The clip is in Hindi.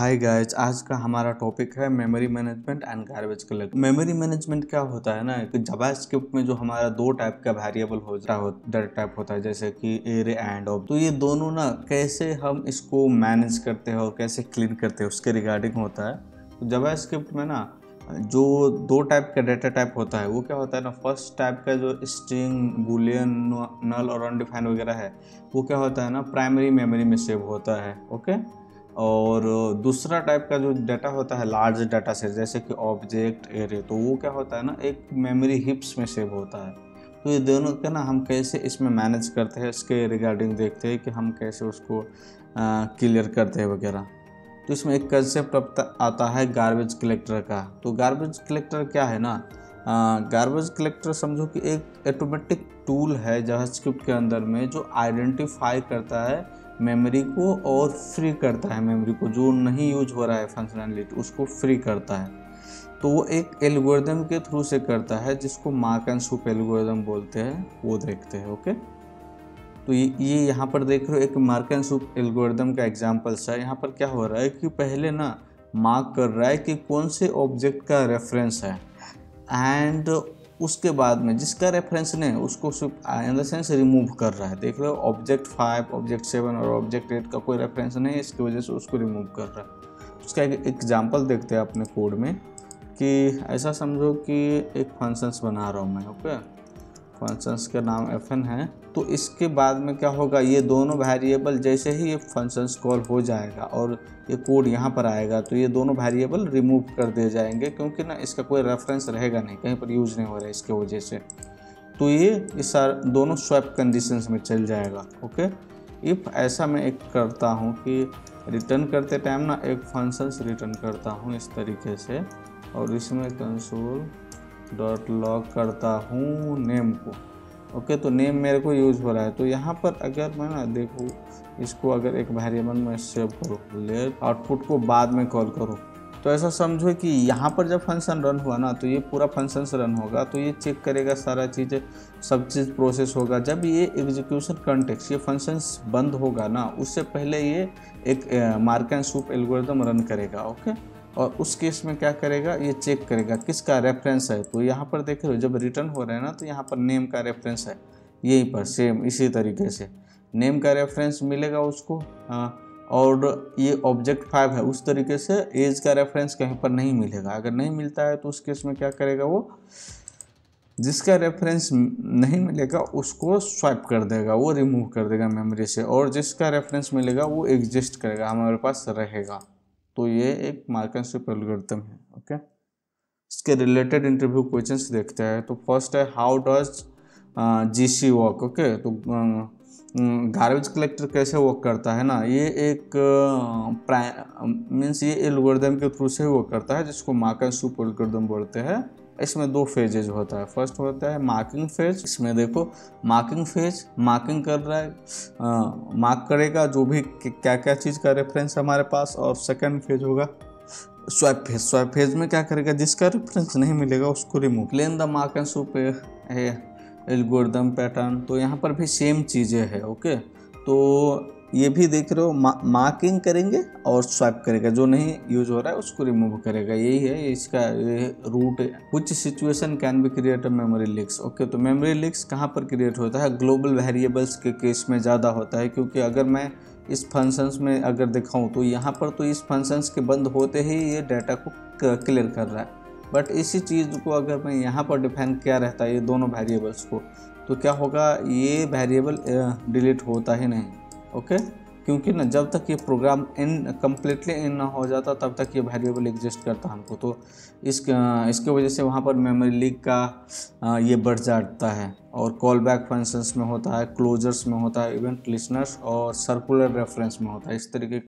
हाय गाइस, आज का हमारा टॉपिक है memory management and garbage collect. Memory management क्या होता है ना कि जावास्क्रिप्ट में जो हमारा दो टाइप का वेरिएबल होता है जैसे कि एरे एंड ऑफ, तो ये दोनों ना कैसे हम इसको मैनेज करते हैं और कैसे क्लीन करते हैं उसके रिगार्डिंग होता है। तो जावास्क्रिप्ट में ना जो दो टाइप का डेटा टाइप होता है वो क्या होता है ना, फर्स्ट टाइप का जो स्ट्रिंग बूलियन नल और अनडिफाइंड वगैरह है वो क्या होता है ना, प्राइमरी मेमोरी में सेव होता है। ओके, और दूसरा टाइप का जो डाटा होता है लार्ज डाटा सेट जैसे कि ऑब्जेक्ट एरे, तो वो क्या होता है ना, एक मेमोरी हिप्स में सेव होता है। तो ये दोनों का ना हम कैसे इसमें मैनेज करते हैं इसके रिगार्डिंग देखते हैं कि हम कैसे उसको क्लियर करते हैं वगैरह। तो इसमें एक कंसेप्ट आता है गार्बेज कलेक्टर का। तो गार्बेज कलेक्टर क्या है ना, गार्बेज कलेक्टर समझो कि एक ऑटोमेटिक टूल है जावास्क्रिप्ट के अंदर में जो आइडेंटिफाई करता है मेमोरी को और फ्री करता है मेमोरी को, जो नहीं यूज हो रहा है फंक्शनैलिटी उसको फ्री करता है। तो वो एक एल्गोरिदम के थ्रू से करता है जिसको मार्क एंड सूप एल्गोरिदम बोलते हैं, वो देखते हैं। ओके, तो ये यहाँ पर देख रहे हो एक मार्क एंड सूप एल्गोरिदम का एग्जांपल्स है। यहाँ पर क्या हो रहा है कि पहले ना मार्क कर रहा है कि कौन से ऑब्जेक्ट का रेफरेंस है, एंड उसके बाद में जिसका रेफरेंस नहीं उसको सिर्फ इन द सेंस रिमूव कर रहा है। देख रहे हो ऑब्जेक्ट 5, ऑब्जेक्ट 7 और ऑब्जेक्ट 8 का कोई रेफरेंस नहीं है, इसकी वजह से उसको रिमूव कर रहा है। उसका एक एग्जांपल देखते हैं अपने कोड में कि ऐसा समझो कि एक फंक्शंस बना रहा हूँ मैं। ओके, फंक्शंस का नाम fn है। तो इसके बाद में क्या होगा, ये दोनों वेरिएबल जैसे ही ये फंक्शंस कॉल हो जाएगा और ये कोड यहाँ पर आएगा तो ये दोनों वेरिएबल रिमूव कर दिए जाएंगे, क्योंकि ना इसका कोई रेफरेंस रहेगा नहीं, कहीं पर यूज नहीं हो रहा है इसके वजह से। तो ये दोनों स्वैप कंडीशंस में चल जाएगा। ओके, इफ़ ऐसा मैं एक करता हूँ कि रिटर्न करते टाइम ना एक फंक्शंस रिटर्न करता हूँ इस तरीके से, और इसमें कंसोल डॉट लॉग करता हूँ नेम को। ओके, तो नेम मेरे को यूज़ हो रहा है। तो यहाँ पर अगर मैं ना देखूँ इसको, अगर एक वेरिएबल में सेव करूँ, लेट आउटपुट को बाद में कॉल करूँ, तो ऐसा समझो कि यहाँ पर जब फंक्शन रन हुआ ना तो ये पूरा फंक्शन रन होगा, तो ये चेक करेगा सारा चीज़ें, सब चीज़ प्रोसेस होगा। जब ये एग्जीक्यूशन कॉन्टेक्स्ट ये फंक्शंस बंद होगा ना, उससे पहले ये एक mark and sweep algorithm run करेगा। ओके, और उस केस में क्या करेगा, ये चेक करेगा किसका रेफरेंस है। तो यहाँ पर देख रहे हो जब रिटर्न हो रहा है ना तो यहाँ पर नेम का रेफरेंस है, यहीं पर सेम इसी तरीके से नेम का रेफरेंस मिलेगा उसको। और ये ऑब्जेक्ट 5 है, उस तरीके से एज का रेफरेंस कहीं पर नहीं मिलेगा। अगर नहीं मिलता है तो उस केस में क्या करेगा, वो जिसका रेफरेंस नहीं मिलेगा उसको स्वाइप कर देगा, वो रिमूव कर देगा मेमोरी से, और जिसका रेफरेंस मिलेगा वो एग्जिस्ट करेगा, हमारे पास रहेगा। तो ये एक मार्क एंड सूप एल्गोरिथम है। ओके, इसके रिलेटेड इंटरव्यू क्वेश्चंस देखते हैं। तो फर्स्ट है how does GC work. Okay, तो गार्बेज कलेक्टर कैसे वर्क करता है ना, ये एक मीन्स ये एल्गोरिथम के थ्रू से वर्क करता है जिसको मार्क एंड सूप एल्गोरिथम बोलते हैं। इसमें दो फेजेज होता है। फर्स्ट होता है मार्किंग फेज। इसमें देखो मार्किंग फेज मार्किंग कर रहा है, मार्क करेगा जो भी क्या क्या चीज़ का रेफरेंस है हमारे पास। और सेकंड फेज होगा स्वैप फेज। स्वैप फेज में क्या करेगा, जिसका रेफरेंस नहीं मिलेगा उसको remove. Plain the mark and sweep algorithm pattern, तो यहाँ पर भी सेम चीज़ें हैं। ओके, तो ये भी देख रहे हो मार्किंग करेंगे और स्वैप करेगा, जो नहीं यूज हो रहा है उसको रिमूव करेगा, यही है इसका ये रूट है। कुछ situation can be create memory leaks. Okay, तो मेमोरी लीक्स कहाँ पर क्रिएट होता है, ग्लोबल वेरिएबल्स के केस में ज़्यादा होता है, क्योंकि अगर मैं इस फंक्शंस में अगर दिखाऊं तो यहाँ पर तो इस फंक्शंस के बंद होते ही ये डाटा को क्लियर कर रहा है। बट इसी चीज़ को अगर मैं यहाँ पर डिफाइन किया रहता है ये दोनों वेरिएबल्स को, तो क्या होगा, ये वेरिएबल डिलीट होता ही नहीं। ओके, क्योंकि ना जब तक ये प्रोग्राम कम्प्लीटली इन ना हो जाता तब तक ये वेरिएबल एग्जिस्ट करता हमको। तो इसके वजह से वहाँ पर मेमोरी लीक का ये बढ़ जाता है। और कॉल बैक फंक्शंस में होता है, क्लोजर्स में होता है, इवेंट लिसनर्स और सर्कुलर रेफरेंस में होता है। इस तरीके